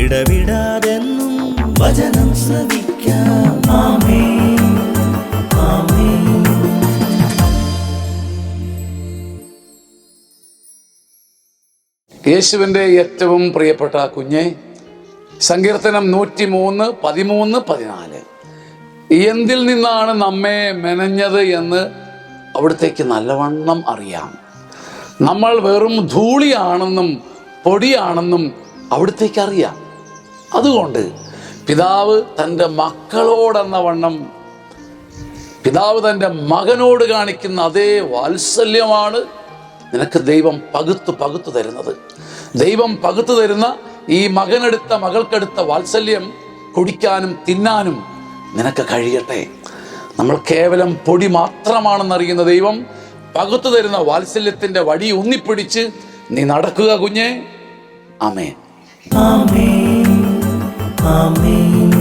ഇടവിടാതെന്നും വചനം ശ്രവിക്കാം. ആമേൻ, ആമേൻ. യേശുവിൻ്റെ ഏറ്റവും പ്രിയപ്പെട്ട കുഞ്ഞെ, സങ്കീർത്തനം 103, 13, 14. എന്തിൽ നിന്നാണ് നമ്മെ മെനഞ്ഞത് എന്ന് അവിടത്തേക്ക് നല്ലവണ്ണം അറിയാം. നമ്മൾ വെറും ധൂളിയാണെന്നും പൊടിയാണെന്നും അവിടത്തേക്ക് അറിയാം. അതുകൊണ്ട് പിതാവ് തൻ്റെ മക്കളോടെന്ന വണ്ണം പിതാവ് തൻ്റെ മകനോട് കാണിക്കുന്ന അതേ വാത്സല്യമാണ് നിനക്ക് ദൈവം പകുത്തു തരുന്നത്. ദൈവം പകുത്തു തരുന്ന ഈ മകൾക്കെടുത്ത വാത്സല്യം കുടിക്കാനും തിന്നാനും നിനക്ക് കഴിയട്ടെ. നമ്മൾ കേവലം പൊടി മാത്രമാണെന്നറിയുന്ന ദൈവം പകുത്തു തരുന്ന വാത്സല്യത്തിൻ്റെ വടി ഊന്നിപ്പിടിച്ച് നീ നടക്കുക കുഞ്ഞേ. ആമേൻ, ആമേൻ, ആമേൻ.